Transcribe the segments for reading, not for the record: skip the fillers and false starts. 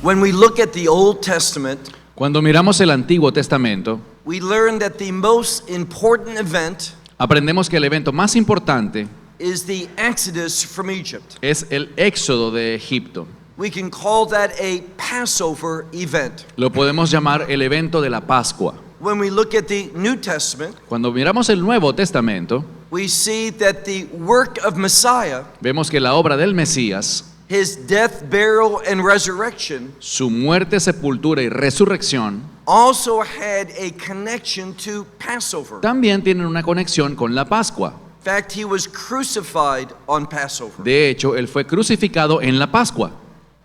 When we look at the Old Testament, Cuando miramos el Antiguo Testamento, we learn that the most important event aprendemos que el evento más importante is the Exodus from Egypt. es el éxodo de Egipto. We can call that a Passover event. Lo podemos llamar el evento de la Pascua. When we look at the New Testament, Cuando miramos el Nuevo Testamento, we see that the work of Messiah, vemos que la obra del Mesías, his death, burial, and resurrection, su muerte, sepultura y resurrección, also had a connection to Passover. también tienen una conexión con la Pascua. In fact, he was crucified on Passover. De hecho, él fue crucificado en la Pascua.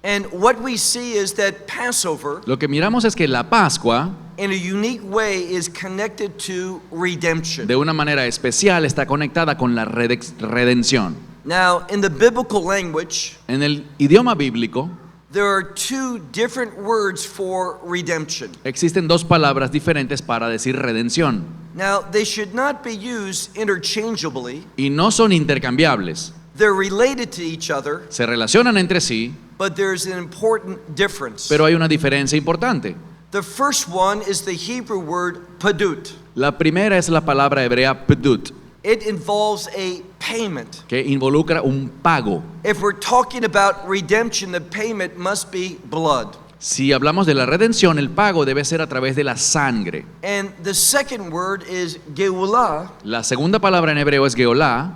And what we see is that Passover, Lo que miramos es que la Pascua, in a unique way, is connected to redemption. de una manera especial, está conectada con la redención. Now, in the biblical language, En el idioma bíblico, there are two different words for redemption. existen dos palabras diferentes para decir redención, Now, they should not be used interchangeably. y no son intercambiables. They're related to each other, Se relacionan entre sí, but there's an important difference. pero hay una diferencia importante. The first one is the Hebrew word padut. La primera es la palabra hebrea pedut, It involves a payment. que involucra un pago. If we're talking about redemption, the payment must be blood. Si hablamos de la redención, el pago debe ser a través de la sangre. And the second word is geulah, La segunda palabra en hebreo es geolá,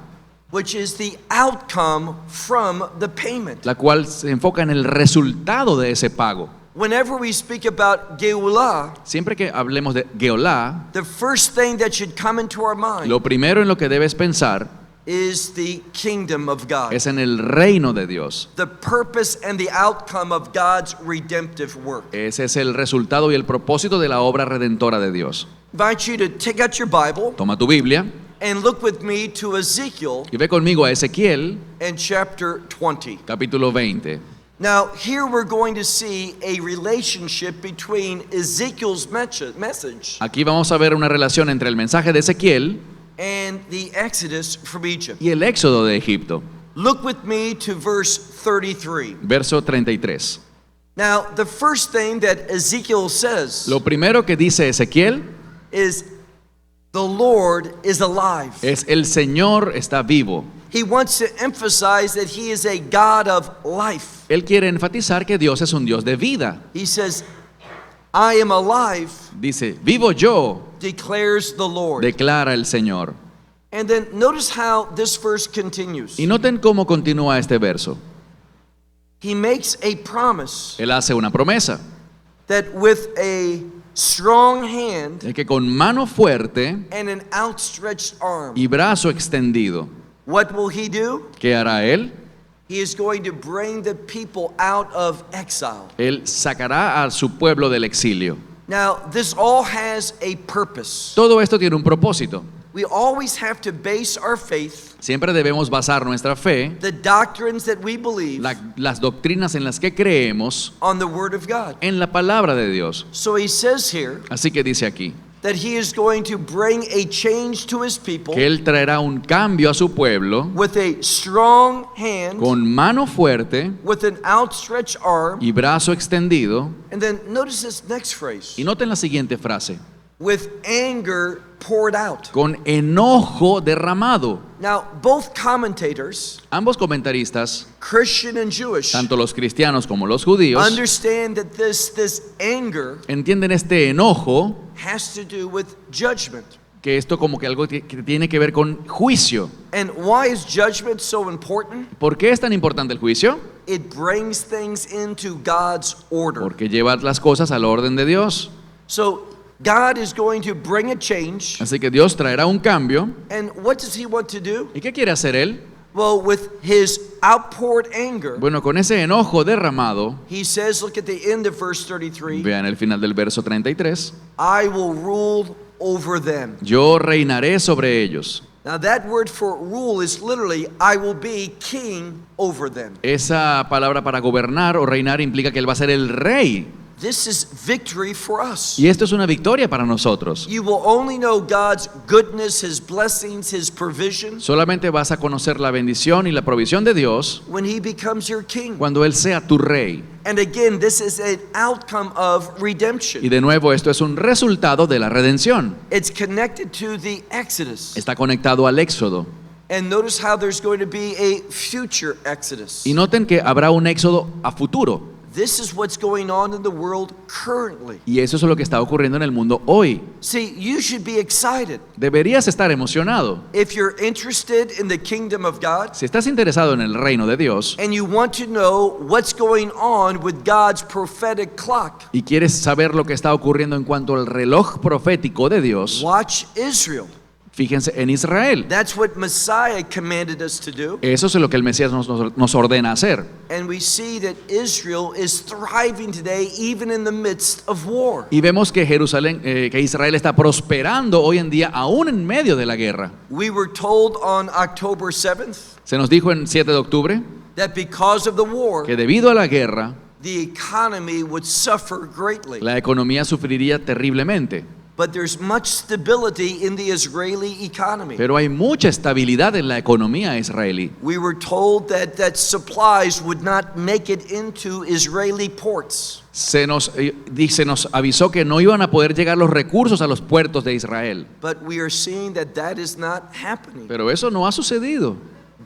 which is the outcome from the payment. la cual se enfoca en el resultado de ese pago. Whenever we speak about geulah, Siempre que hablemos de geolá, the first thing that should come into our mind lo primero en lo que debes pensar is the kingdom of God, es en el reino de Dios. the purpose and the outcome of God's redemptive work. Ese es el resultado y el propósito de la obra redentora de Dios. Invite you to take out your Bible Toma tu Biblia and look with me to Ezekiel y ve conmigo a Ezequiel, in chapter 20. capítulo 20. Now, here we're going to see a relationship between Ezekiel's message Aquí vamos a ver una relación entre el mensaje de Ezequiel and the Exodus from Egypt. y el éxodo de Egipto. Look with me to verse 33. Verso 33. Now, the first thing that Ezekiel says Lo primero que dice Ezequiel is, the Lord is alive. es el Señor está vivo. He wants to emphasize that he is a God of life. Él quiere enfatizar que Dios es un Dios de vida. He says, I am alive, Dice, vivo yo, declares the Lord. declara el Señor. And then notice how this verse continues. Y noten cómo continúa este verso. He makes a promise Él hace una promesa that with a strong hand de que con mano fuerte and an outstretched arm, y brazo extendido, what will he do? ¿qué hará Él? He is going to bring the people out of exile. Él sacará a su pueblo del exilio. Now, this all has a purpose. Todo esto tiene un propósito. We always have to base our faith, Siempre debemos basar nuestra fe, the doctrines that we believe, las doctrinas en las que creemos, on the Word of God. en la palabra de Dios. So he says here Así que dice aquí that he is going to bring a change to his people que Él traerá un cambio a su pueblo with a strong hand, con mano fuerte with an outstretched arm. y brazo extendido. And then notice this next phrase, Y noten la siguiente frase, with anger poured out. con enojo derramado. Now, both commentators, Ambos comentaristas, Christian and Jewish, tanto los cristianos como los judíos, understand that this anger entienden este enojo, has to do with judgment. que esto como que algo que tiene que ver con juicio. And why is judgment so important? ¿Por qué es tan importante el juicio? It brings things into God's order. Porque lleva las cosas al orden de Dios. So God is going to bring a change. Así que Dios traerá un cambio. And what does he want to do? ¿Y qué quiere hacer Él? Well, with his outpoured anger, Bueno, con ese enojo derramado, he says, look at the end of verse 33, vean el final del verso 33, I will rule over them. yo reinaré sobre ellos. Now that word for rule is literally, I will be king over them. Esa palabra para gobernar o reinar implica que Él va a ser el rey This is victory for us. Y esto es una victoria para nosotros. You will only know God's goodness, His blessings, His provision Solamente vas a conocer la bendición y la provisión de Dios when He becomes your king. cuando Él sea tu rey. And again, this is an outcome of Y redemption. de nuevo, esto es un resultado de la redención. It's connected to the Exodus. Está conectado al Éxodo. And notice how there's going to be a future Exodus. Y noten que habrá un Éxodo a futuro. This is what's going on in the world currently. Y eso es lo que está ocurriendo en el mundo hoy. See, you should be excited. Deberías estar emocionado. If you're interested in the kingdom of God Si estás interesado en el reino de Dios and you want to know what's going on with God's prophetic clock, y quieres saber lo que está ocurriendo en cuanto al reloj profético de Dios, watch Israel. fíjense en Israel. That's what Messiah commanded us to do. Eso es lo que el Mesías nos ordena hacer. And we see that Israel is thriving today even in the midst of war. Y vemos que que Israel está prosperando hoy en día aún en medio de la guerra. We were told on October 7th Se nos dijo en 7 de octubre that because of the war, que debido a la guerra, the economy would suffer greatly. la economía sufriría terriblemente. But there's much stability in the Israeli economy. Pero hay mucha estabilidad en la economía israelí. We were told that supplies would not make it into Israeli ports. Se nos avisó que no iban a poder llegar los recursos a los puertos de Israel. But we are seeing that is not happening. Pero eso no ha sucedido.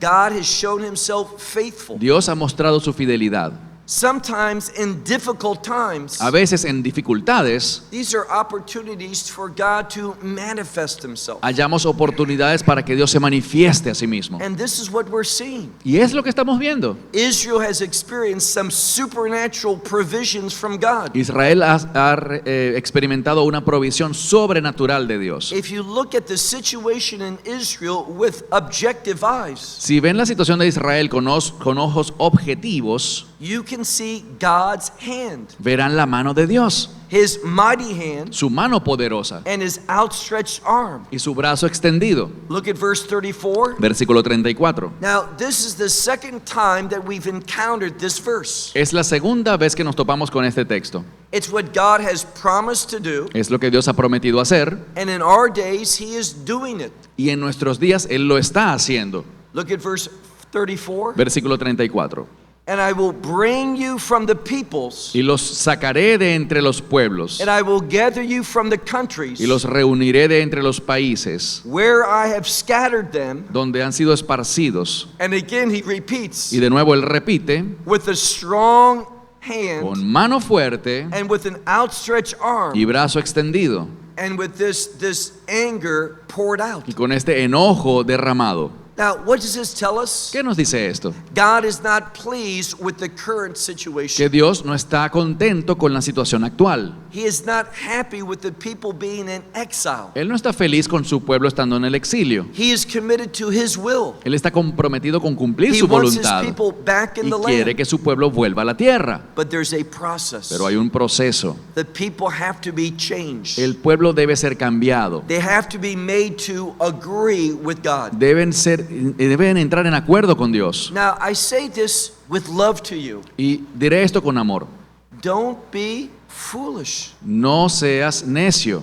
God has shown Himself faithful. Dios ha mostrado su fidelidad. Sometimes in difficult times, A veces en dificultades these are opportunities for God to manifest Himself. hallamos oportunidades para que Dios se manifieste a sí mismo. And this is what we're seeing. Y es lo que estamos viendo. Israel has experienced some supernatural provisions from God. Israel ha experimentado una provisión sobrenatural de Dios. If you look at the situation in Israel with objective eyes, Si ven la situación de Israel con ojos objetivos, you can see God's hand, verán la mano de Dios, His mighty hand, su mano poderosa and His outstretched arm. y su brazo extendido. Look at verse 34. Versículo 34. Now, this is the second time that we've encountered this verse. Es la segunda vez que nos topamos con este texto. It's what God has promised to do, Es lo que Dios ha prometido hacer and in our days, He is doing it. y en nuestros días Él lo está haciendo. Look at verse 34. Versículo 34. And I will bring you from the peoples, Y los sacaré de entre los pueblos and I will gather you from the countries y los reuniré de entre los países where I have scattered them. donde han sido esparcidos. And again, he repeats, Y de nuevo Él repite, with a strong hand con mano fuerte and with an outstretched arm, y brazo extendido, and with this anger poured out. y con este enojo derramado. Now, what does this tell us? ¿Qué nos dice esto? God is not pleased with the current situation. Que Dios no está contento con la situación actual. He is not happy with the people being in exile. Él no está feliz con su pueblo estando en el exilio. He is committed to His will. Él está comprometido con cumplir He su wants His voluntad people back in y the quiere land. que su pueblo vuelva a la tierra. But there's a process. Pero hay un proceso. The people have to be changed. El pueblo debe ser cambiado. They have to be made to agree with God. Deben entrar en acuerdo con Dios. Now, I say this with love to you. Y diré esto con amor. Don't be foolish. No seas necio.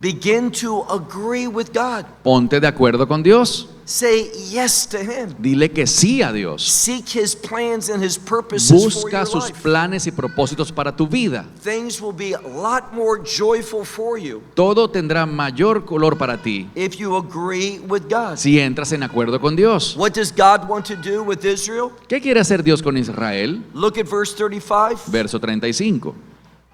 Begin to agree with God. Ponte de acuerdo con Dios. Say yes to Him. Dile que sí a Dios. Seek His plans and His purposes for Busca your sus life. planes y propósitos para tu vida. Things will be a lot more joyful for you Todo tendrá mayor color para ti if you agree with God. si entras en acuerdo con Dios. What does God want to do with Israel? ¿Qué quiere hacer Dios con Israel? Look at verse 35. Verso 35.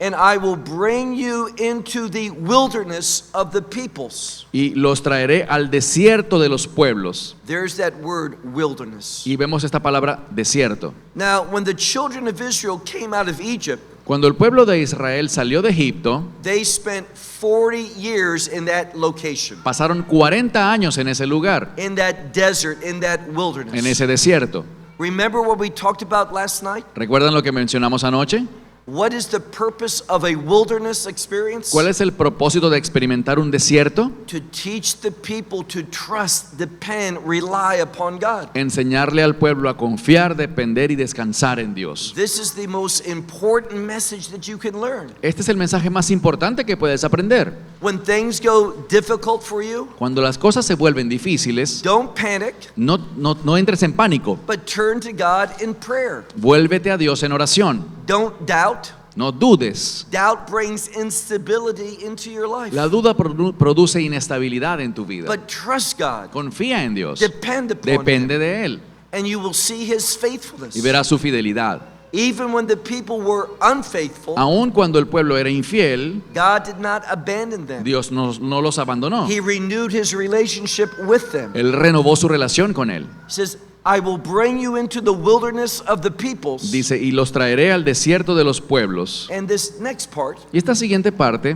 And I will bring you into the wilderness of the peoples. Y los traeré al desierto de los pueblos. There's that word, wilderness. Y vemos esta palabra desierto. Now, when the children of Israel came out of Egypt, Cuando el pueblo de Israel salió de Egipto, they spent 40 years in that location, pasaron 40 años en ese lugar, in that desert, in that wilderness. en ese desierto. Remember what we talked about last night? ¿Recuerdan lo que mencionamos anoche? What is the purpose of a wilderness experience? ¿Cuál es el propósito de experimentar un desierto? To teach the people to trust, depend, rely upon God. Enseñarle al pueblo a confiar, depender y descansar en Dios. This is the most important message that you can learn. Este es el mensaje más importante que puedes aprender. When things go difficult for you, Cuando las cosas se vuelven difíciles, don't panic, no entres en pánico. but turn to God in prayer. Vuélvete a Dios en oración. Don't doubt. No dudes. Doubt brings instability into your life. La duda produce inestabilidad en tu vida. But trust God. Confía en Dios. Depend upon Depende Him. de Él. And you will see His faithfulness. Y verás su fidelidad. Even when the people were unfaithful, Aun cuando el pueblo era infiel, God did not abandon them. Dios no los abandonó. He renewed His relationship with them. Él renovó su relación con Él. He says, I will bring you into the wilderness of the peoples. Dice, y los traeré al desierto de los pueblos. And this next part, Y esta siguiente parte,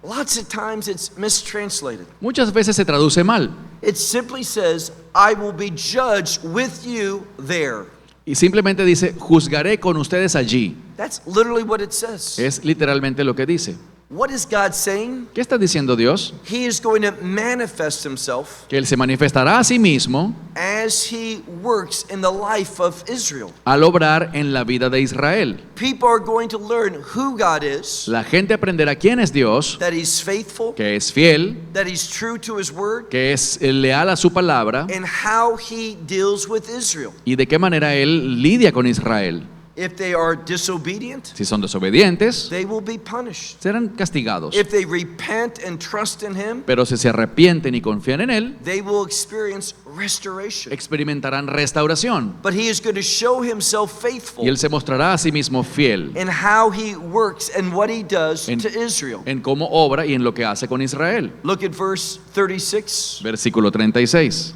lots of times it's mistranslated. muchas veces se traduce mal. It simply says, I will be judged with you there. Y simplemente dice, juzgaré con ustedes allí. That's literally what it says. Es literalmente lo que dice. What is God saying? ¿Qué está diciendo Dios? He is going to manifest Himself Que Él se manifestará a sí mismo as He works in the life of Israel. al obrar en la vida de Israel. People are going to learn who God is, La gente aprenderá quién es Dios, that He's faithful, que es fiel, that He's true to His word, que es leal a su palabra and how He deals with Israel. y de qué manera Él lidia con Israel. If they are disobedient, Si son desobedientes, they will be punished. serán castigados. If they repent and trust in Him, Pero si se arrepienten y confían en Él, they will experience restoration. experimentarán restauración. But He is going to show Himself faithful Y Él se mostrará a sí mismo fiel in how He works and what He does En- to Israel. en cómo obra y en lo que hace con Israel. Look at verse 36. Versículo 36.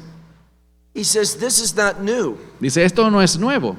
He says, this is not new. Dice, esto no es nuevo.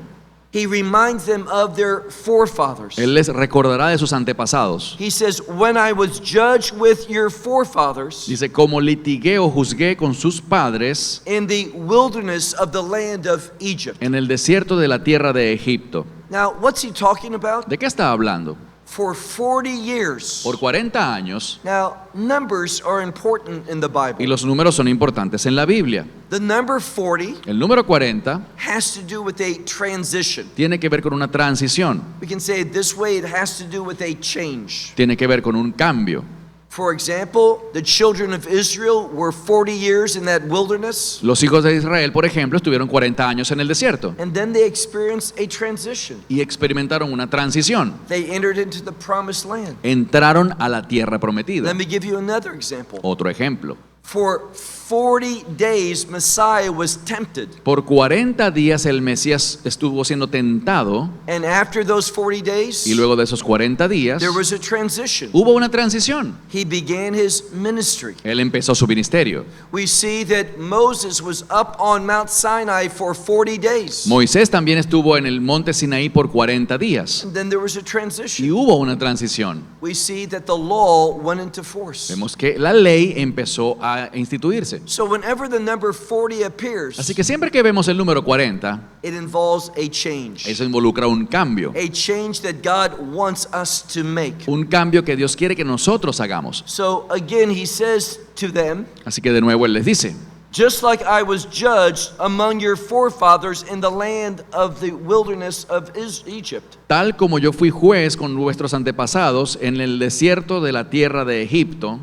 He reminds them of their forefathers. Él les recordará de sus antepasados. He says, when I was judged with your forefathers Dice, como litigué o juzgué con sus padres in the wilderness of the land of Egypt. en el desierto de la tierra de Egipto. Now, what's he talking about? ¿De qué está hablando? For 40 years. Por 40 años, Now, numbers are important in the y Bible. los números son importantes en la Biblia. The number 40 El número 40 has to do with a transition. tiene que ver con una transición, We can say it this way, it has to do with a change. tiene que ver con un cambio. For example, the children of Israel were 40 years in that wilderness, Los hijos de Israel, por ejemplo, estuvieron 40 años en el desierto and then they experienced a transition. y experimentaron una transición. They entered into the promised land. Entraron a la tierra prometida. Let me give you another example. Otro ejemplo. For 40 days, Messiah was tempted. Por 40 días el Mesías estuvo siendo tentado And after those 40 days, y luego de esos 40 días there was a transition. hubo una transición. He began his ministry. Él empezó su ministerio. We see that Moses was up on Mount Sinai for 40 days. Moisés también estuvo en el monte Sinaí por 40 días And then there was a y transition. hubo una transición. We see that the law went into force. Vemos que la ley empezó a instituirse. So whenever the number 40 appears, Así que siempre que vemos el número 40, it involves a change. eso involucra un cambio. A change that God wants us to make. Un cambio que Dios quiere que nosotros hagamos. So again, he says to them, Así que de nuevo Él les dice, just like I was judged among your forefathers in the land of the wilderness of Egypt. tal como yo fui juez con vuestros antepasados en el desierto de la tierra de Egipto,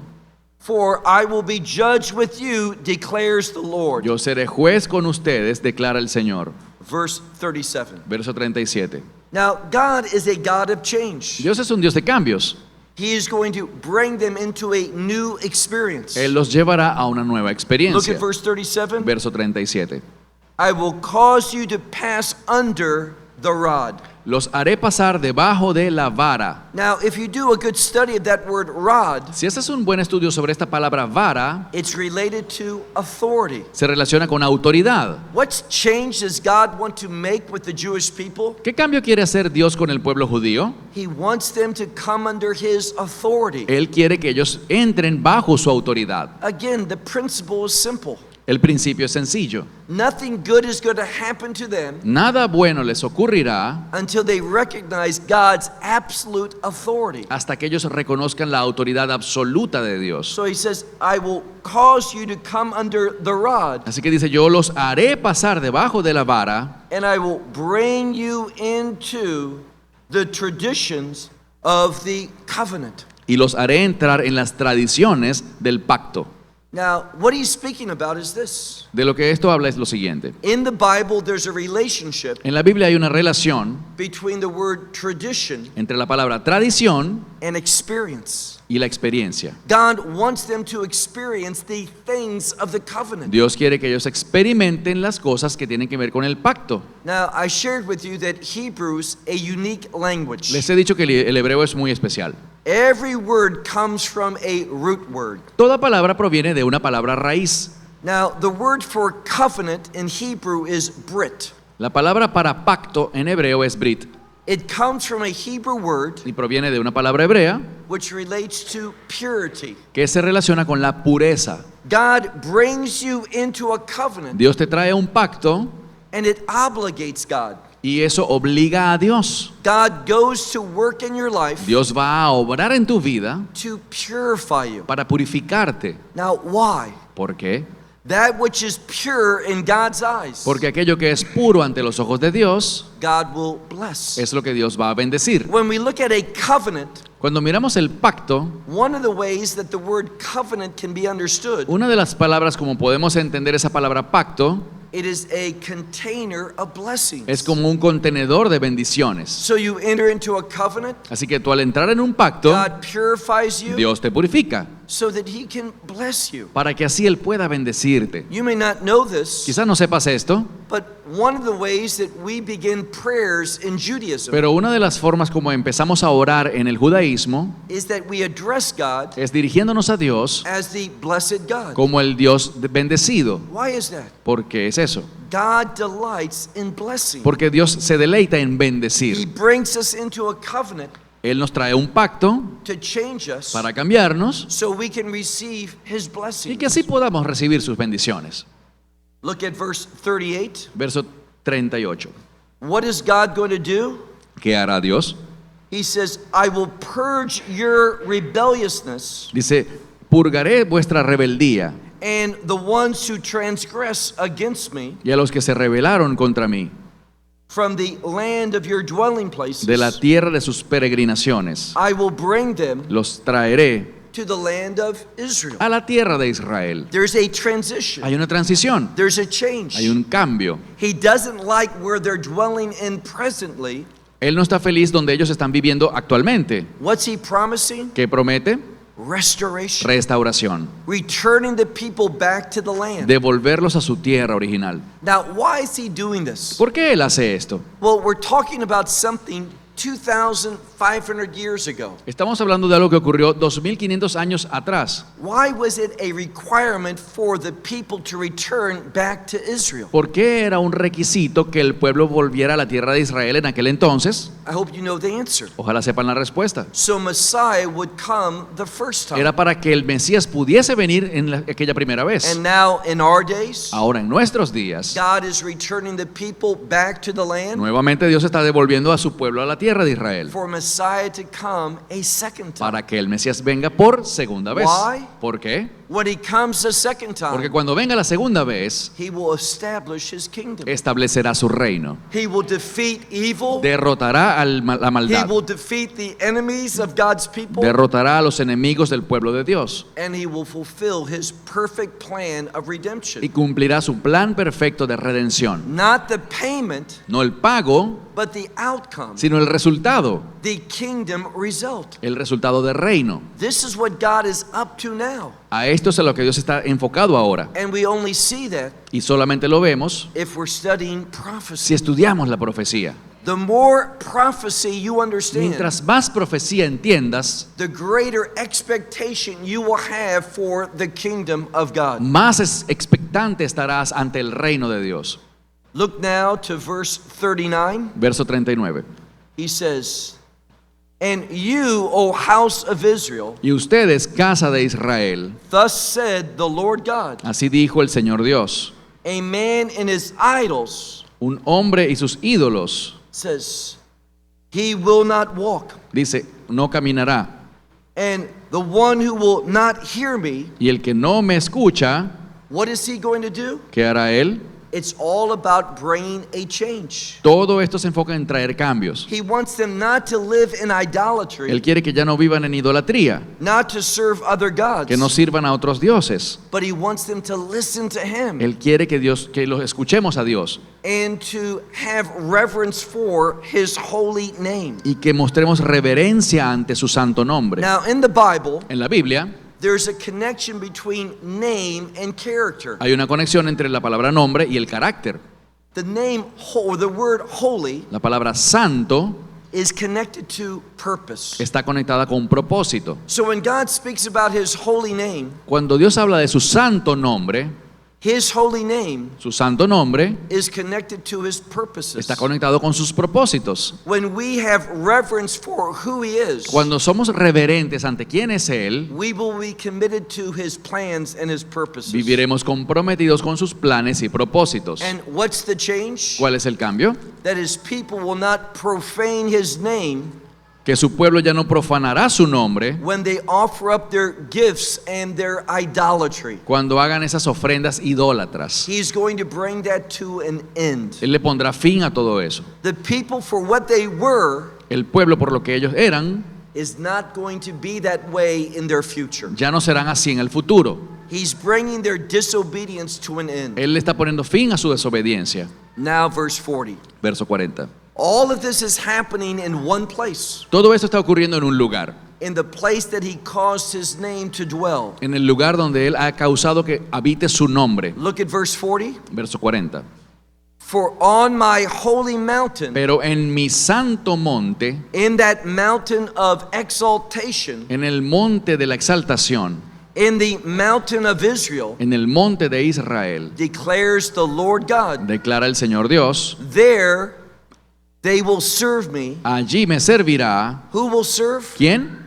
For I will be judged with you, declares the Lord. yo seré juez con ustedes, declara el Señor. Verse 37. Verso 37. Now, God is a God of change. Dios es un Dios de cambios. He is going to bring them into a new experience. Él los llevará a una nueva Look experiencia. at verse 37. Verso 37. I will cause you to pass under the rod. Los haré pasar debajo de la vara. Now, if you do a good study of that word rod, Si haces un buen estudio sobre esta palabra vara, it's related to authority. se relaciona con autoridad. What change does God want to make with the Jewish people? ¿Qué cambio quiere hacer Dios con el pueblo judío? He wants them to come under His authority. Él quiere que ellos entren bajo su autoridad. Again, the principle is simple. El principio es sencillo. Nothing good is going to happen to them Nada bueno les ocurrirá until they recognize God's absolute authority. hasta que ellos reconozcan la autoridad absoluta de Dios. So he says, I will cause you to come under the rod, Así que dice, yo los haré pasar debajo de la vara and I will bring you into the traditions of the covenant. y los haré entrar en las tradiciones del pacto. Now, what he's speaking about is this. De lo que esto habla es lo siguiente. In the Bible, there's a relationship En la Biblia hay una relación between the word tradition entre la palabra tradición and experience. y la experiencia. God wants them to experience the things of the covenant. Dios quiere que ellos experimenten las cosas que tienen que ver con el pacto. Now, I shared with you that Hebrew's a unique language. Les he dicho que el hebreo es muy especial. Every word comes from a root word. Toda palabra proviene de una palabra raíz. Now, the word for covenant in Hebrew is brit. La palabra para pacto en hebreo es brit It comes from a Hebrew word y proviene de una palabra hebrea which relates to purity. que se relaciona con la pureza. God brings you into a covenant Dios te trae un pacto and it obligates God. y eso obliga a Dios. God goes to work in your life Dios va a obrar en tu vida to purify you. para purificarte. Now, why? ¿Por qué? That which is pure in God's eyes, Porque aquello que es puro ante los ojos de Dios God will bless. es lo que Dios va a bendecir. When we look at a covenant, Cuando miramos el pacto, one of the ways that the word covenant can be understood, una de las palabras como podemos entender esa palabra pacto it is a container of blessings. es como un contenedor de bendiciones. So you enter into a covenant, Así que tú al entrar en un pacto, God purifies you Dios te purifica so that He can bless you. para que así Él pueda bendecirte. You may not know this, Quizás no sepas esto, but one of the ways that we begin prayers in Judaism pero una de las formas como empezamos a orar en el judaísmo is that we address God es dirigiéndonos a Dios as the blessed God. como el Dios bendecido. Why is that? ¿Por qué es eso? God delights in blessing. Porque Dios se deleita en He bendecir. brings us into a covenant Él nos trae un pacto to change us para cambiarnos so we can receive His y blessing. que así podamos recibir sus bendiciones. Look at verse 38. Verso 38. What is God going to do? ¿Qué hará Dios? He says, I will purge your rebelliousness Dice, purgaré vuestra rebeldía and the ones who transgress against me y a los que se rebelaron contra mí from the land of your dwelling places. de la tierra de sus peregrinaciones. I will bring them Los traeré to the land of Israel. a la tierra de Israel. There's a transition. Hay una transición, There's a change. hay un cambio. He doesn't like where they're dwelling in presently. Él no está feliz donde ellos están viviendo actualmente. What's he promising? ¿Qué promete? Restoration. Restauración. Returning the people back to the land. Devolverlos a su tierra original. Now, why is he doing this? ¿Por qué él hace esto? Well, we're talking about something 2,500 years ago. Estamos hablando de algo que ocurrió 2500 años atrás. Why was it a requirement for the people to return back to Israel? ¿Por qué era un requisito que el pueblo volviera a la tierra de Israel en aquel entonces? I hope you know the answer. Ojalá sepan la respuesta. So Messiah would come the first time. Era para que el Mesías pudiese venir en aquella primera vez. And now in our days, Ahora en nuestros días, God is returning the people back to the land nuevamente Dios está devolviendo a su pueblo a la tierra de Israel for Messiah to come a second time. para que el Mesías venga por segunda vez. Why? ¿Por qué? When he comes a second Porque time, cuando venga la segunda vez, he will establish his kingdom. establecerá su reino. He will defeat evil. Derrotará la He maldad. will defeat the enemies of God's people. Derrotará a los enemigos del pueblo de Dios. And he will fulfill his perfect plan of Y redemption. cumplirá su plan perfecto de redención. Not the payment, No el pago, but the outcome, sino el resultado. the kingdom result. El resultado del reino. This is what God is up to now. A esto es a lo que Dios está enfocado ahora. And we only see that Y solamente lo vemos if we're studying si prophecy. estudiamos la profecía. The more prophecy you understand, Mientras más profecía entiendas, the greater expectation you will have for the kingdom of God. más expectante estarás ante el reino de Dios. Look now to verse 39. Verso 39. He says, And you, O house of Israel, Y ustedes, casa de Israel, thus said the Lord God, así dijo el Señor Dios, a man and his idols, un hombre y sus ídolos, says, he will not walk. dice, no caminará. And the one who will not hear me, Y el que no me escucha, what is he going to do? ¿qué hará él? It's all about bringing a change. Todo esto se enfoca en traer cambios. He wants them not to live in idolatry, Él quiere que ya no vivan en idolatría, not to serve other gods, que no sirvan a otros dioses. but he wants them to listen to him Él quiere que los escuchemos a Dios and to have reverence for his holy name. y que mostremos reverencia ante su santo nombre. Now, in the Bible, En la Biblia there's a connection between name and character. hay una conexión entre la palabra nombre y el carácter. The name, or the word holy, La palabra santo is connected to purpose. está conectada con propósito. So when God speaks about his holy name, Cuando Dios habla de su santo nombre su santo nombre is connected to his purposes. está conectado con sus propósitos. When we have reverence for who he is, Cuando somos reverentes ante quién es Él, we will be committed to his plans and his purposes. viviremos comprometidos con sus planes y propósitos. And what's the change? ¿Cuál es el cambio? That his people will not profane his name Que su pueblo ya no profanará su nombre when they offer up their gifts and their idolatry. cuando hagan esas ofrendas idólatras. He's going to bring that to an end. Él le pondrá fin a todo eso. The people, for what they were, El pueblo, por lo que ellos eran, is not going to be that way in their future. ya no serán así en el futuro. He's bringing their disobedience to an end. Él le está poniendo fin a su desobediencia. Now, verse 40. Verso 40. All of this is happening in one place, Todo esto está ocurriendo en un lugar, in the place that he caused his name to dwell. en el lugar donde Él ha causado que habite su nombre. Look at verse 40. Verso 40. For on my holy mountain, Pero en mi santo monte, in that mountain of exaltation, en el monte de la exaltación, in the mountain of Israel, en el monte de Israel, declares the Lord God, declara el Señor Dios, there they will serve me. allí me servirá. Who will serve? ¿Quién?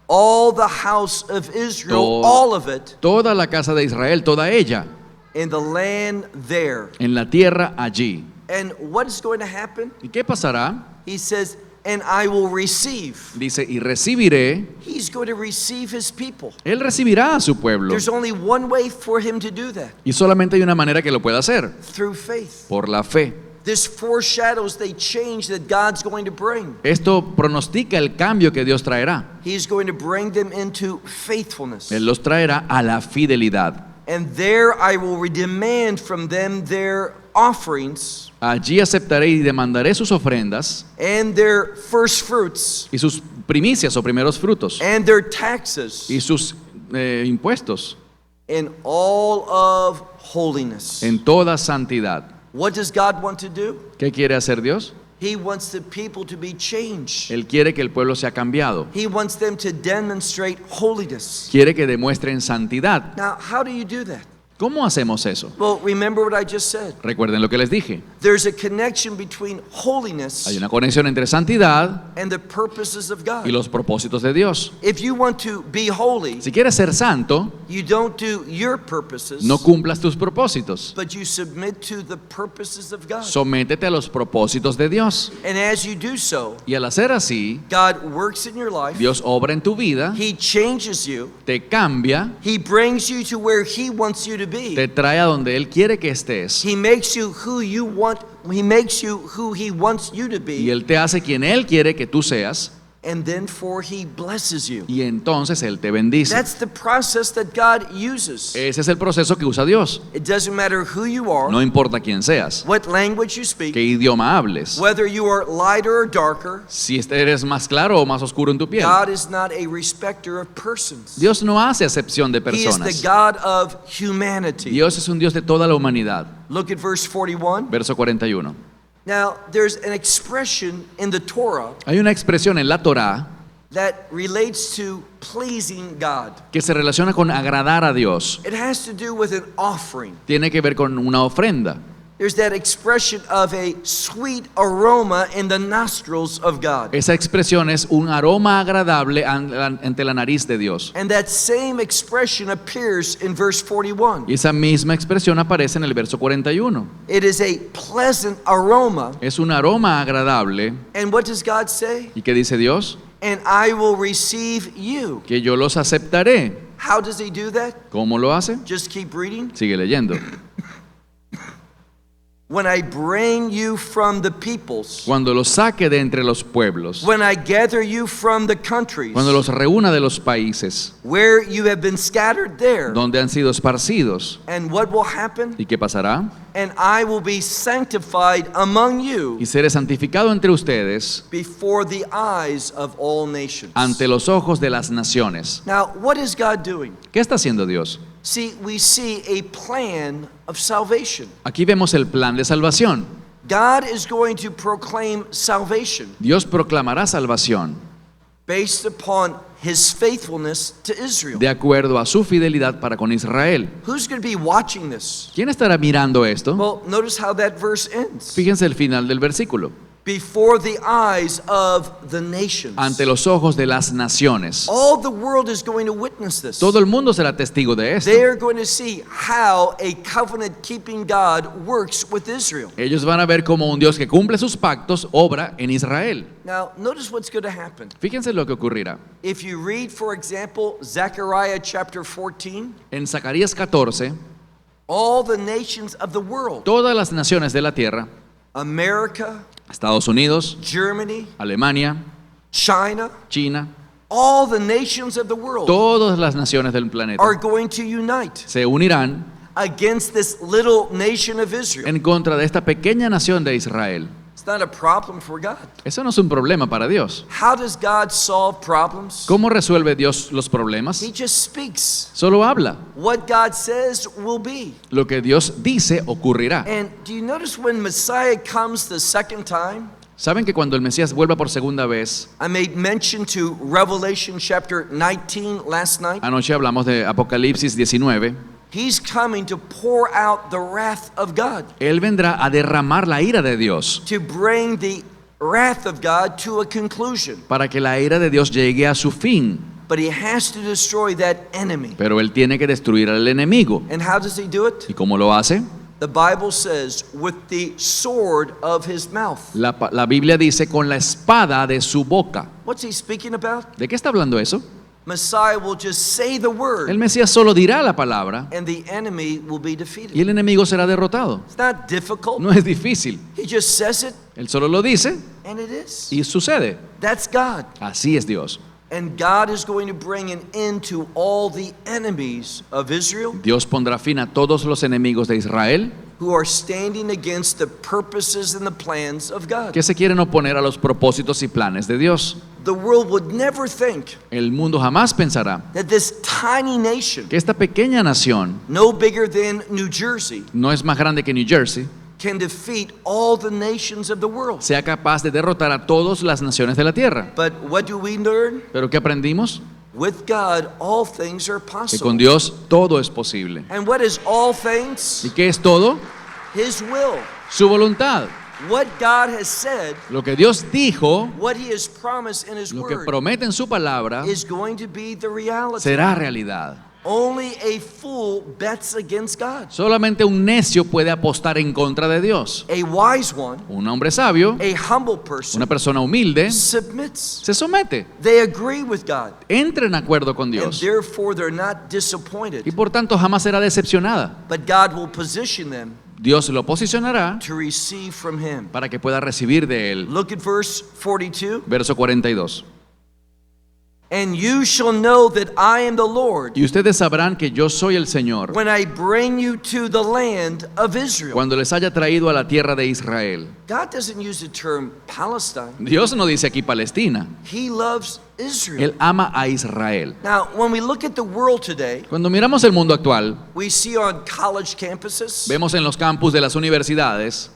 All the house of Israel, Todo. all of it, Toda la casa de Israel, toda ella, in the land there. en la tierra allí. And what is going to happen? ¿Y qué pasará? He says, and I will receive. Dice, y recibiré, He's going to receive his people. Él recibirá a su pueblo. There's only one way for him to do that, Y solamente hay una manera que lo pueda hacer, through faith. por la fe. This foreshadows the change that God's going to bring. Esto pronostica el cambio que Dios traerá. He's going to bring them into faithfulness. Él los traerá a la fidelidad. And there I will demand from them their offerings Allí aceptaré y demandaré sus ofrendas and their first fruits y sus primicias o primeros frutos and their taxes y sus impuestos in all of holiness. en toda santidad. What does God want to do? ¿Qué quiere hacer Dios? He wants the people to be changed. Él quiere que el pueblo sea cambiado. He wants them to demonstrate holiness. Quiere que demuestren santidad. Now, how do you do that? ¿Cómo hacemos eso? Well, remember what I just said. Recuerden lo que les dije. There's a connection between holiness Hay una conexión entre santidad and the purposes of God. y los propósitos de Dios. If you want to be holy, Si quieres ser santo, you don't do your purposes, no cumplas tus propósitos. but you submit to the purposes of God. Sométete a los propósitos de Dios. And as you do so, Y al hacer así, God works in your life. Dios obra en tu vida, He changes you. te cambia, He brings you to where He wants you to be. te trae a donde Él quiere que estés. He makes you who you want. He makes you who He wants you to Y be. Él te hace quien Él quiere que tú seas. And then for He blesses you. Y entonces Él te bendice. That's the process that God uses. Ese es el proceso que usa Dios. It doesn't matter who you are, No importa quién seas, what language you qué speak, idioma hables, whether you are lighter or darker. si eres más claro o más oscuro en tu piel. God is not a respecter of persons. Dios no hace acepción de He is the personas. God of humanity. Dios es un Dios de toda la humanidad. Look at verse 41. Verso 41. Now, there's an expression in the Torah Hay una expresión en la Torá that relates to pleasing God. que se relaciona con agradar a Dios. It has to do with an offering. Tiene que ver con una ofrenda. There's that expression of a sweet aroma in the nostrils of God. Esa expresión es un aroma agradable ante la nariz de Dios. And that same expression appears in verse 41. Y esa misma expresión aparece en el verso 41. It is a pleasant aroma. Es un aroma agradable. And what does God say? ¿Y qué dice Dios? And I will receive you. Que yo los aceptaré. How does he do that? ¿Cómo lo hace? Just keep reading. Sigue leyendo. When I bring you from the peoples, Cuando los saque de entre los pueblos, when I gather you from the countries, cuando los reúna de los países where you have been scattered there, donde han sido esparcidos. and what will happen? ¿Y qué pasará? And I will be sanctified among you Y seré santificado entre ustedes before the eyes of all nations. ante los ojos de las naciones. Now, what is God doing? ¿Qué está haciendo Dios? See, we see a plan of salvation. Aquí vemos el plan de salvación. God is going to proclaim salvation Dios proclamará salvación based upon his faithfulness to Israel. de acuerdo a su fidelidad para con Israel. Who's going to be watching this? ¿Quién estará mirando esto? Well, notice how that verse ends. Fíjense el final del versículo. Before the eyes of the nations. Ante los ojos de las naciones. All the world is going to witness this. Todo el mundo será testigo de esto. They are going to see how a covenant-keeping God works with Israel. Ellos van a ver cómo un Dios que cumple sus pactos obra en Israel. Now, notice what's going to happen. Fíjense lo que ocurrirá. If you read, for example, Zechariah chapter 14, En Zacarías 14, all the nations of the world, todas las naciones de la tierra, America, Estados Unidos, Germany, Alemania, China, China, all the nations of the world todas las naciones del planeta are going to unite se unirán against this little nation of Israel. en contra de esta pequeña nación de Israel. It's not a problem for God. Eso no es un problema para Dios. How does God solve problems? ¿Cómo resuelve Dios los problemas? He just speaks. Solo habla. What God says will be. Lo que Dios dice ocurrirá. And do you notice when Messiah comes the second time? ¿Saben que cuando el Mesías vuelva por segunda vez? I made mention to Revelation chapter 19 last night. Anoche hablamos de Apocalipsis 19. He's coming to pour out the wrath of God, Él vendrá a derramar la ira de Dios to bring the wrath of God to a conclusion. para que la ira de Dios llegue a su fin. But he has to destroy that enemy. Pero Él tiene que destruir al enemigo. And how does he do it? ¿Y cómo lo hace? The Bible says, with the sword of his mouth. La Biblia dice con la espada de su boca. What's he speaking about? ¿De qué está hablando eso? Messiah will just say the El word, Mesías solo dirá la palabra and the enemy will be defeated. y el enemigo será derrotado. It's not difficult. No es difícil. He just says it, Él solo lo dice and it is. y sucede. That's God. Así es Dios. And God is going to bring an end to all the enemies of Israel Dios pondrá fin a todos los enemigos de Israel who are standing against the purposes and the plans of God. que se quieren oponer a los propósitos y planes de Dios. The world would never think El mundo jamás pensará that this tiny nation, que esta pequeña nación no bigger than New Jersey, no es más grande que New Jersey, can defeat all the nations of the world. sea capaz de derrotar a todas las naciones de la tierra. But what do we learn? ¿Pero qué aprendimos? With God, all things are Que possible. con Dios todo es posible. And what is all things? ¿Y qué es todo? His will. Su voluntad. What God has said, Lo que Dios dijo, what He has promised in His lo que Word, promete en su palabra, is going to be the reality. será realidad. Only a fool bets against God. Solamente un necio puede apostar en contra de Dios. A wise one, Un hombre sabio, a humble person, una persona humilde, submits. se somete, They agree with God, entra en acuerdo con and Dios therefore they're not disappointed. y por tanto jamás será decepcionada. But God will position them Dios lo posicionará to receive from Him. para que pueda recibir de él. Look at verse 42. Verso 42. And you shall know that I am the Lord Y ustedes sabrán que yo soy el Señor when I bring you to the land of Israel. cuando les haya traído a la tierra de Israel. God doesn't use the term Palestine. Dios no dice aquí Palestina. He loves Israel. Él ama a Israel. Now, when we look at the world today, Cuando miramos el mundo actual, we see on college campuses, vemos en los campus de las universidades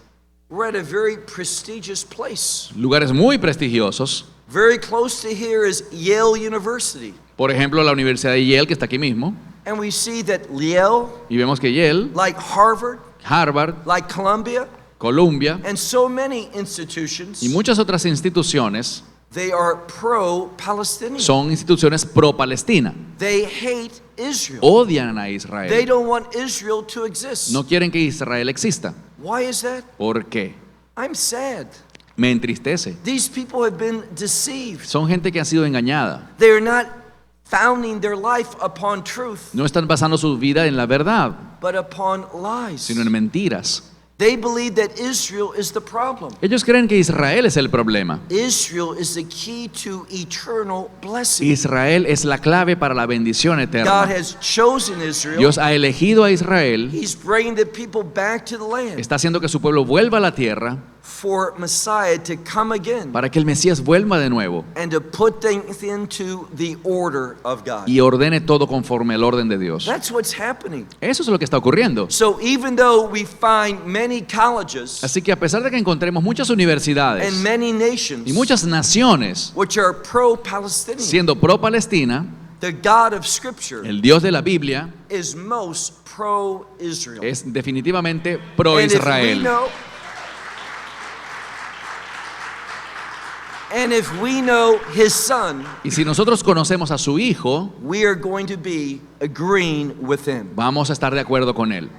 we're at a very prestigious place. lugares muy prestigiosos. Very close to here is Yale University. Por ejemplo, la Universidad de Yale, que está aquí mismo. And we see that Yale, Y vemos que Yale, like Harvard, Harvard, like Columbia, Columbia and so many institutions, y muchas otras instituciones they are pro-Palestinian. son instituciones pro-Palestina. They hate Israel. Odian a They Israel. don't want Israel to exist. No quieren que Israel exista. Why is that? ¿Por qué? I'm sad. Me entristece. These people have been deceived. Son gente que ha sido engañada. They are not founding their life upon truth, No están basando su vida en la verdad, but upon lies. sino en mentiras. They believe that Israel is the problem. Ellos creen que Israel es el problema. Israel is the key to eternal blessing. Israel es la clave para la bendición God eterna. has chosen Israel. Dios ha elegido a Israel, He's bringing the people back to the land está haciendo que su pueblo vuelva a la tierra for Messiah to come again para que el Mesías vuelva de nuevo and to put things into the order of God. y ordene todo conforme al orden de Dios. That's what's happening. Eso es lo que está ocurriendo. So even though we find many colleges Así que a pesar de que encontremos muchas universidades and many nations y muchas naciones which are pro-Palestinian, siendo pro-Palestina, the God of Scripture el Dios de la Biblia is most pro-Israel. es definitivamente And if we pro-Israel. know, and if we know His Son, Y si nosotros conocemos a su Hijo, we are going to be agreeing with Him. vamos a estar de acuerdo con Él.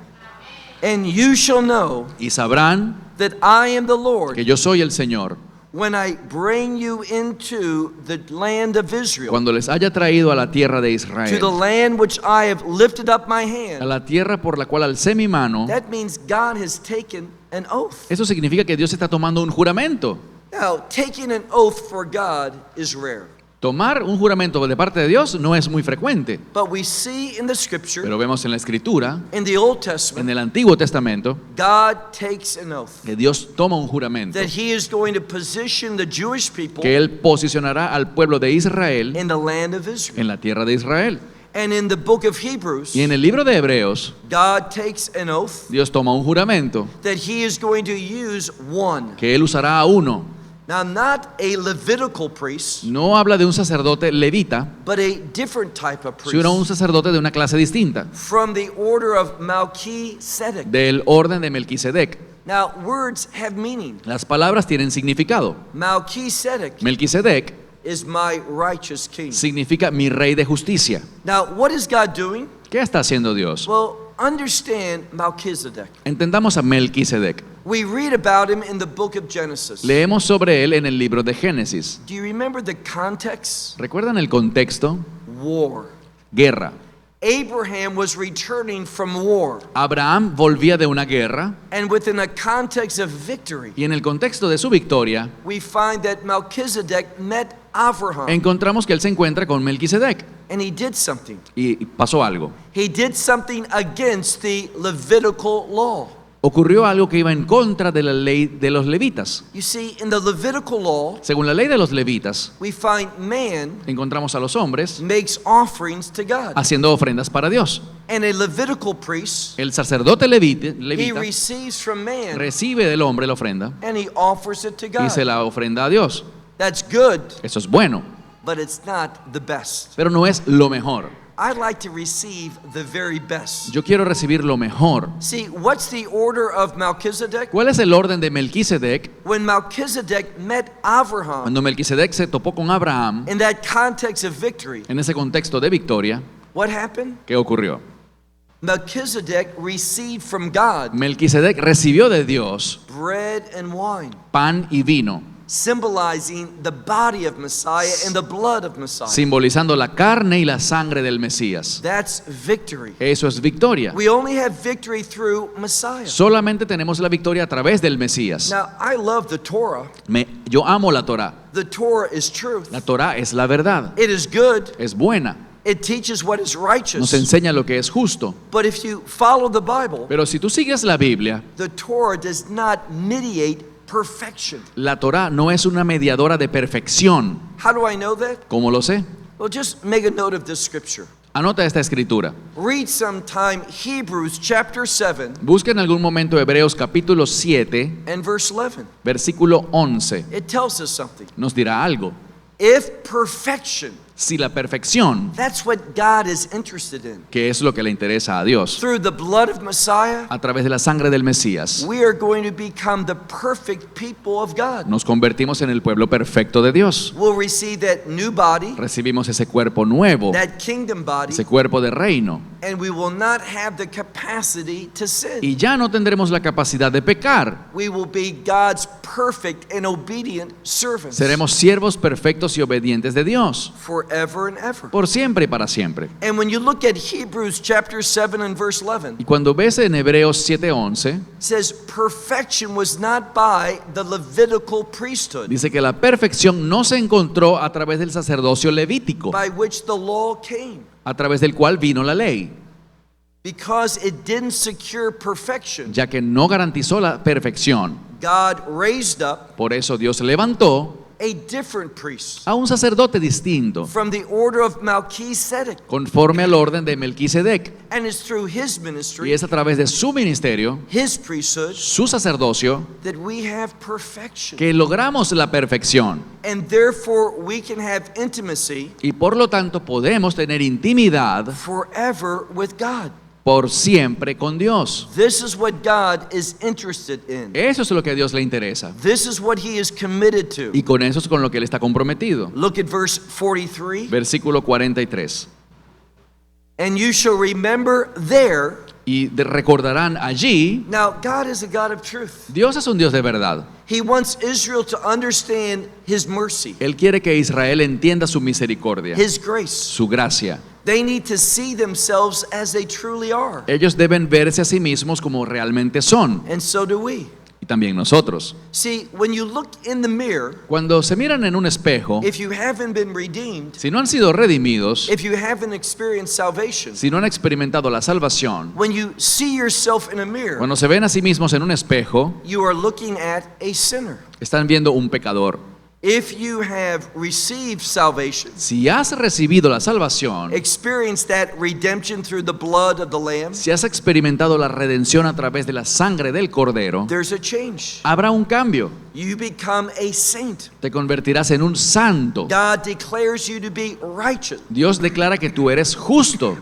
And you shall know Y sabrán that I am the Lord que yo soy el Señor when I bring you into the land of Israel, cuando les haya traído a la tierra de to Israel, the land which I have lifted up my a hand. la tierra por la cual alcé mi mano. That means God has taken an oath. Eso significa que Dios está tomando un juramento. Now, taking an oath for God is rare. Tomar un juramento de parte de Dios no es muy frecuente, But we see in the scripture, pero vemos en la Escritura, in the Old en Testament, el Antiguo Testamento, God takes an oath que Dios toma un juramento, that He is going to position the Jewish people que Él posicionará al pueblo de Israel in the land of Israel. en la tierra de Israel. And in the book of Hebrews, Y en el libro de Hebreos, God takes an oath Dios toma un juramento that He is going to use one. que Él usará a uno. Now, not a Levitical priest, No habla de un sacerdote levita, but a different type of sino un priest sacerdote de una clase distinta, from the order of Melchizedek. del orden de Melquisedec. Now, words have meaning. Las palabras tienen significado. Melchizedek Melquisedec is my righteous king. significa mi rey de justicia. Now, what is God doing? ¿Qué está haciendo Dios? Well, understand Melchizedek. Entendamos a Melquisedec. We read about him in the book of Genesis. Leemos sobre él en el libro de Génesis. Do you remember the context? ¿Recuerdan el contexto? War. Guerra. Abraham was returning from war, Abraham volvía de una guerra and within a context of victory, y en el contexto de su victoria we find that Melchizedek met Abraham, encontramos que él se encuentra con Melquisedec and he did something. y pasó algo. He did something against the Levitical law. Ocurrió algo que iba en contra de la ley de los levitas. You see, in the Levitical law, Según la ley de los levitas, we find man encontramos a los hombres makes offerings to God. haciendo ofrendas para Dios. And a Levitical priest, El sacerdote he levita receives from man recibe del hombre la ofrenda and he offers it to y se God. la ofrenda a Dios. That's good, Eso es bueno, but it's not the best. pero no es lo mejor. I'd like to receive the very best. Yo quiero recibir lo mejor. See, what's the order of Melchizedek? ¿Cuál es el orden de Melquisedec? When Melchizedek met Abraham Cuando Melquisedec se topó con Abraham, in that context of victory, en ese contexto de victoria, what happened? ¿qué ocurrió? Melchizedek received from God Melquisedec recibió de Dios bread and wine, pan y vino, symbolizing the body of Messiah and the blood of Messiah. simbolizando la carne y la sangre del Mesías. That's victory. Eso es victoria. We only have victory through Messiah. Solamente tenemos la victoria a través del Mesías. Now, I love the Torah. Yo amo la Torá. The Torah is truth. La Torá es la verdad. It is good. Es buena. It teaches what is Nos righteous. enseña lo que es justo. But if you follow the Bible, Pero si tú sigues la Biblia, the Torah does not mediate perfection. la Torá no es una mediadora de perfección. How do I know that? ¿Cómo lo sé? Well, just make a note of this scripture. Anota esta escritura. Read sometime Hebrews chapter 7 Busca en algún momento Hebreos capítulo 7, and verse 11. versículo 11. It tells us something. Nos dirá algo. If perfection si la perfección, that's what God is interested in. que es lo que le interesa a Dios, Through the blood of Messiah, a través de la sangre del Mesías, we are going to become the perfect people of God. nos convertimos en el pueblo perfecto de Dios. We'll receive that new body, Recibimos ese cuerpo nuevo, that kingdom body, ese cuerpo de reino, and we will not have the capacity to sin. y ya no tendremos la capacidad de pecar. We will be God's perfect and obedient servants Seremos siervos perfectos y obedientes de Dios, forever and ever. por siempre y para siempre. And when you look at Hebrews chapter 7 and verse 11, Y cuando ves en Hebreos 7:11, it says perfection was not by the Levitical priesthood, dice que la perfección no se encontró a través del sacerdocio levítico, by which the law came, a través del cual vino la ley, because it didn't secure perfection. ya que no garantizó la perfección. God raised up Por eso Dios levantó a different priest a un sacerdote distinto, from the order of Melchizedek, conforme al orden de Melquisedec, and it's through his y ministry, es a través de su ministerio, his priesthood, su sacerdocio, that we have perfection. que logramos la perfección, And therefore we can have intimacy y por lo tanto podemos tener intimidad forever with God. por siempre con Dios. This is what God is interested in. Eso es lo que a Dios le interesa, This is what he is committed to. y con eso es con lo que Él está comprometido. Look at verse 43. Versículo 43. And you shall remember there. Y recordarán allí, Now, God is a God of truth. Dios es un Dios de verdad. He wants Israel to understand his mercy, Él quiere que Israel entienda su misericordia, his grace. su gracia. They need to see themselves as they truly are. Ellos deben verse a sí mismos como realmente son, And so do we. y también nosotros. See, when you look in the mirror, Cuando se miran en un espejo, if you haven't been redeemed, si no han sido redimidos, if you haven't experienced salvation, si no han experimentado la salvación, when you see yourself in a mirror, cuando se ven a sí mismos en un espejo, you are looking at a sinner. están viendo un pecador. If you have received salvation, Si has recibido la salvación, experienced that redemption through the blood of the Lamb, si has experimentado la redención a través de la sangre del Cordero, there's a change. habrá un cambio. You become a saint. Te convertirás en un santo. God declares you to be righteous. Dios declara que tú eres justo.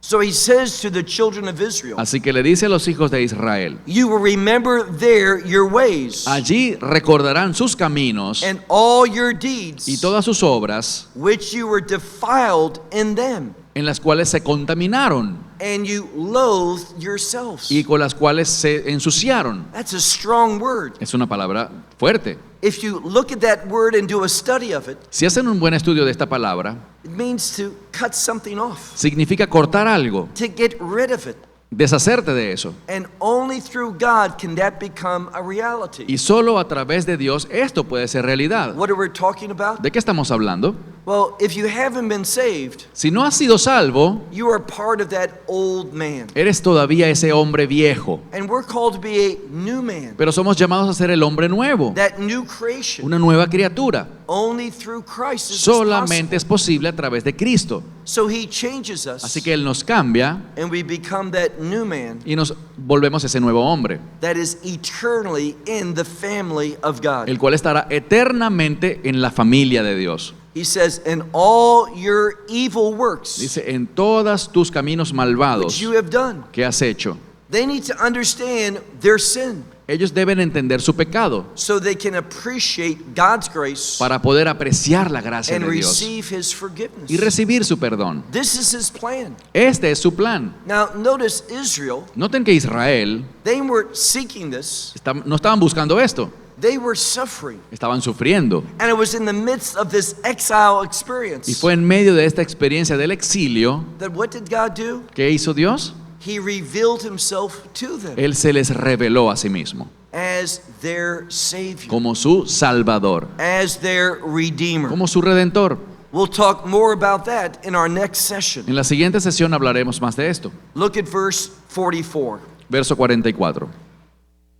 So he says to the children of Israel, Así que le dice a los hijos de Israel, you will remember there your ways allí recordarán sus caminos and all your y deeds, todas sus obras, which you were defiled in them, en las cuales se contaminaron and you loathed yourselves. y con las cuales se ensuciaron. That's a strong word. Es una palabra fuerte. If you look at that word and do a study of it, Si hacen un buen estudio de esta palabra, it means to cut something off, significa cortar algo, to get rid of it. deshacerte de eso. And only through God can that become a reality. Y solo a través de Dios esto puede ser realidad. What are we talking about? ¿De qué estamos hablando? Well, if you haven't been saved, Si no has sido salvo, you are part of that old man. eres todavía ese hombre viejo. And we're called to be a new man, Pero somos llamados a ser el hombre nuevo, that new creation. una nueva criatura. Only through Christ is this Solamente possible. es posible a través de Cristo. So he changes us, Así que Él nos cambia and we become that new man y nos volvemos ese nuevo hombre, that is eternally in the family of God. el cual estará eternamente en la familia de Dios. He says, in all your evil works Dice, en todos tus caminos which malvados you have done, que has hecho, they need to understand their sin ellos deben entender su pecado so they can appreciate God's grace para poder apreciar la gracia and de Dios receive his forgiveness. y recibir su perdón. This is his plan. Este es su plan. Now, notice Israel, Noten que Israel they weren't seeking this, no estaban buscando esto, they were suffering. estaban sufriendo. And it was in the midst of this exile Y experience fue en medio de esta experiencia del exilio, that what did God do? ¿qué hizo Dios? He revealed himself to them Él se les reveló a sí mismo as their Savior, como su Salvador, as their Redeemer. como su Redentor. We'll talk more about that in our next session. En la siguiente sesión hablaremos más de esto. Look at verse 44. Verso 44.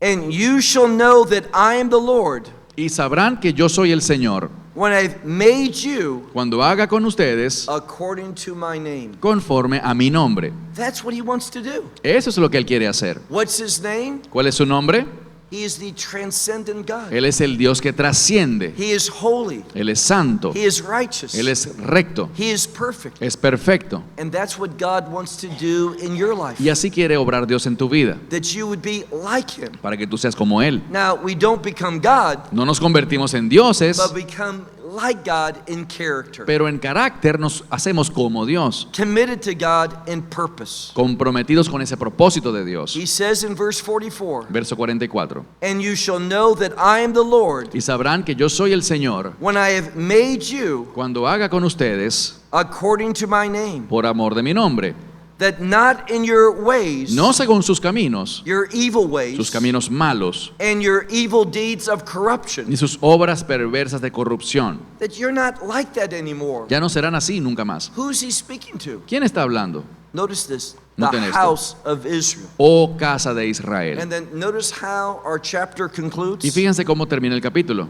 And you shall know that I am the Lord Y sabrán que yo soy el Señor when I've made you cuando haga con ustedes according to my name. conforme a mi nombre. That's what he wants to do. Eso es lo que Él quiere hacer. What's his name? ¿Cuál es su nombre? He is the transcendent God. Él es el Dios que trasciende. He is holy. Él es santo. He is righteous. Él es recto. He is perfect. Es perfecto. And that's what God wants to do in your life. Y así quiere obrar Dios en tu vida, That you would be like Him. para que tú seas como Él. Now, we don't become God, No nos convertimos en dioses, but become like God in character. pero en carácter nos hacemos como Dios, Committed to God in purpose. comprometidos con ese propósito de Dios. He says in verse 44, Verso 44. and you shall know that I am the Lord Y sabrán que yo soy el Señor when I have made you cuando haga con ustedes according to my name, por amor de mi nombre, that not in your ways, no según sus caminos, your evil ways, sus caminos malos, and your evil deeds of corruption, ni sus obras perversas de corrupción. that you're not like that anymore. Ya no serán así nunca más. Who's he speaking to? ¿Quién está hablando? Notice this, Noten the esto. house of Israel. Oh casa de Israel. And then notice how our chapter concludes. Y fíjense cómo termina el capítulo.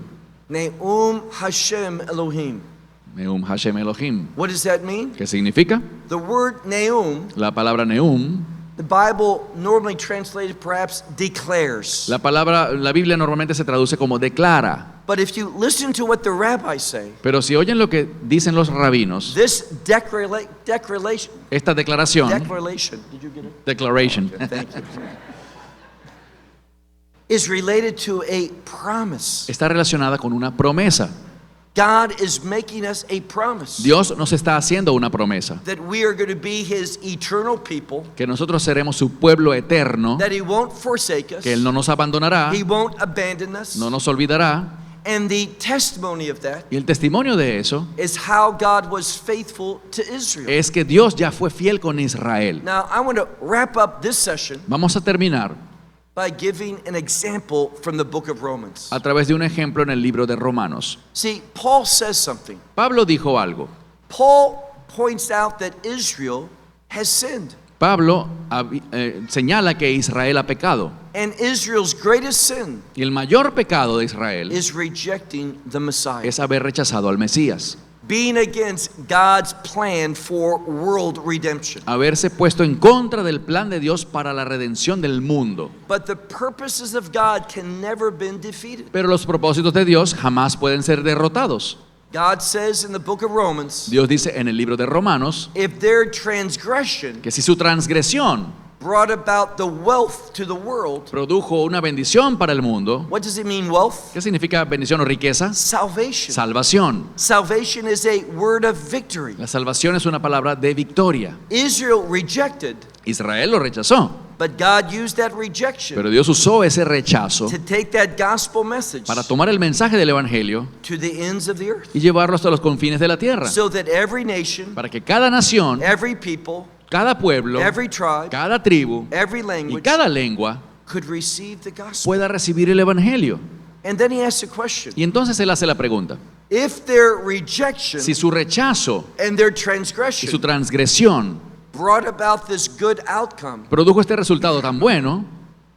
Neum Hashem Elohim. Neum Hashem Elohim. What does that mean? ¿Qué significa? The word Neum, La palabra Neum, the Bible normally translated perhaps declares. la Biblia normalmente se traduce como declara. But if you listen to what the rabbis say, Pero si oyen lo que dicen los rabinos, this declaration, esta declaración, did you get it? declaration, Thank you. Is related to a promise. está relacionada con una promesa. God is making us a promise Dios nos está haciendo una promesa, that we are going to be His eternal people, que nosotros seremos su pueblo eterno, that He won't forsake us, que Él no nos abandonará, He won't abandon us. no nos olvidará. And the testimony of that Y el testimonio de eso is how God was faithful to Israel. es que Dios ya fue fiel con Israel. Now, I want to wrap up this session Vamos a terminar by giving an example from the book of Romans. a través de un ejemplo en el libro de Romanos. See, Paul says something. Pablo dijo algo. Paul points out that Israel has sinned. Pablo señala que Israel ha pecado. And Israel's greatest sin Y el mayor pecado de Israel is rejecting the Messiah, es haber rechazado al Mesías, being against God's plan for world redemption. haberse puesto en contra del plan de Dios para la redención del mundo. But the purposes of God can never be defeated. Pero los propósitos de Dios jamás pueden ser derrotados. God says in the book of Romans, Dios dice en el libro de Romanos if their transgression que si su transgresión brought about the wealth to the world, produjo una bendición para el mundo, what does it mean, wealth? ¿qué significa bendición o riqueza? Salvation. Salvación. Salvation is a word of victory. La salvación es una palabra de victoria. Israel rejected, Israel lo rechazó, but God used that rejection pero Dios usó ese rechazo to take that gospel message para tomar el mensaje del Evangelio to the ends of the earth, y llevarlo hasta los confines de la tierra, so that every nation, para que cada nación, every people, cada pueblo, every tribe, cada tribu every y language cada lengua could receive the gospel. pueda recibir el Evangelio. And then he asks a question. Y entonces él hace la pregunta: If their rejection si su rechazo and their y su transgression transgresión brought about this good outcome, produjo este resultado tan bueno,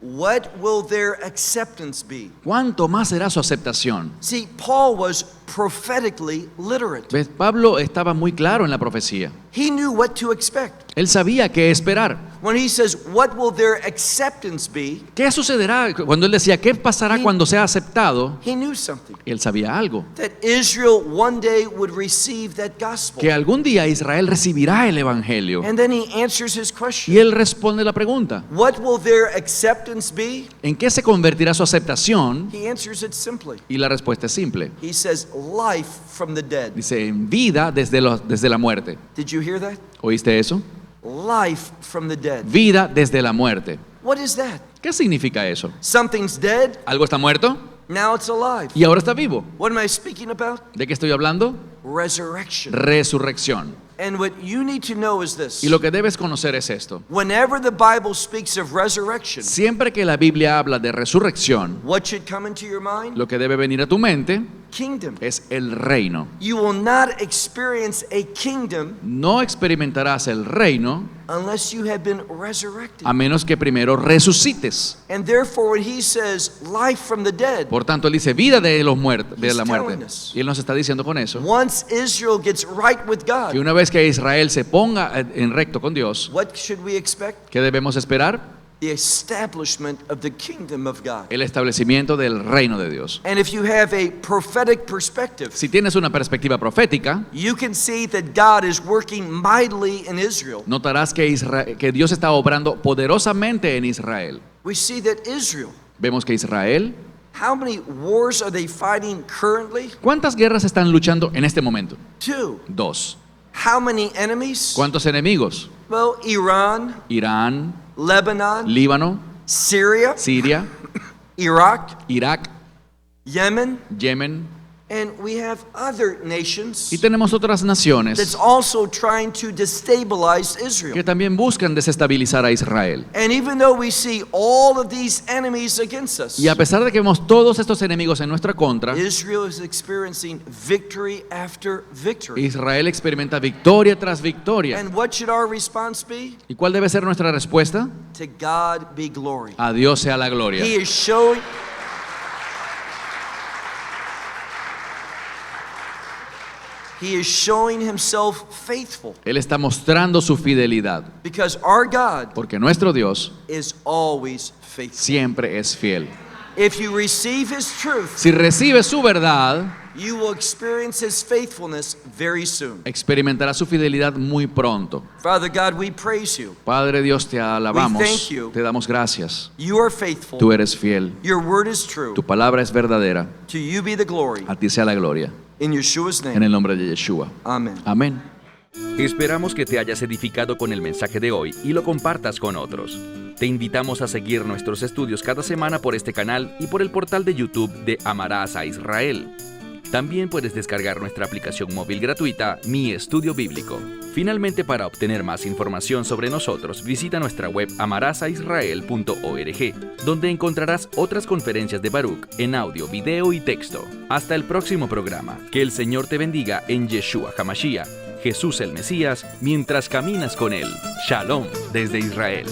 what will their acceptance be? ¿cuánto más será su aceptación? See, Paul was prophetically literate. ¿Ves? Pablo estaba muy claro en la profecía. He knew what to expect. Él sabía qué esperar. When he says, what will their acceptance be? ¿Qué sucederá cuando él decía qué pasará cuando sea aceptado? He knew something. Él sabía algo, That Israel one day would receive that gospel. que algún día Israel recibirá el Evangelio. And then he answers his question. Y él responde la pregunta: What will their acceptance be? ¿en qué se convertirá su aceptación? He answers it simply. Y la respuesta es simple. He says, life from the dead. Dice, en vida desde la muerte. Did you hear that? ¿Oíste eso? Life from the dead. Vida desde la muerte. What is that? ¿Qué significa eso? Something's dead, ¿Algo está muerto now it's alive. y ahora está vivo? What am I speaking about? ¿De qué estoy hablando? Resurrection. Resurrección. And what you need to know is this. Y lo que debes conocer es esto. Whenever the Bible speaks of resurrection, Siempre que la Biblia habla de resurrección, what should come into your mind? lo que debe venir a tu mente Kingdom. es el reino. You will not experience a kingdom No experimentarás el reino unless you have been resurrected. a menos que primero resucites. And therefore, when he says life from the dead, Por tanto, él dice vida de los muertos, de He's la muerte. telling us. Y él nos está diciendo con eso once Israel gets right with God, que una vez que Israel se ponga en recto con Dios, what should we expect? ¿qué debemos esperar? the establishment of the kingdom of God. el establecimiento del reino de Dios. And if you have a prophetic perspective, Si tienes una perspectiva profética, you can see that God is working mightily in Israel. notarás que Dios está obrando poderosamente en Israel. We see that Israel, Vemos que Israel, how many wars are they fighting currently? ¿cuántas guerras están luchando en este momento? 2. 2. How many enemies? ¿Cuántos enemigos? Well, Iran, Irán, Lebanon, Líbano, Syria, Siria, Iraq, Irak, Yemen, Yemen, and we have other nations y tenemos otras that's naciones also trying to destabilize que Israel. también buscan desestabilizar a Israel. And even though we see all of these enemies against us, Y a pesar de que vemos todos estos enemigos en nuestra contra, Israel is experiencing victory after victory. Israel experimenta victoria tras victoria. And what should our response be? ¿Y cuál debe ser nuestra respuesta? To God be glory. A Dios sea la gloria. He is showing himself faithful Él está mostrando su fidelidad, because our God porque nuestro Dios is always faithful. siempre es fiel. If you receive his truth, Si recibes su verdad, you will experience his faithfulness very soon. experimentarás su fidelidad muy pronto. Father God, we praise you. Padre Dios, te We alabamos, thank you. te damos gracias. You are faithful. Tú eres fiel, Your word is true. tu palabra es verdadera, To you be the glory. a ti sea la gloria. In Yeshua's En name. el nombre de Yeshua. Amen. Amén. Esperamos que te hayas edificado con el mensaje de hoy y lo compartas con otros. Te invitamos a seguir nuestros estudios cada semana por este canal y por el portal de YouTube de Amarás a Israel. También puedes descargar nuestra aplicación móvil gratuita Mi Estudio Bíblico. Finalmente, para obtener más información sobre nosotros, visita nuestra web amarasaisrael.org, donde encontrarás otras conferencias de Baruch en audio, video y texto. Hasta el próximo programa. Que el Señor te bendiga en Yeshua HaMashiach, Jesús el Mesías, mientras caminas con Él. Shalom desde Israel.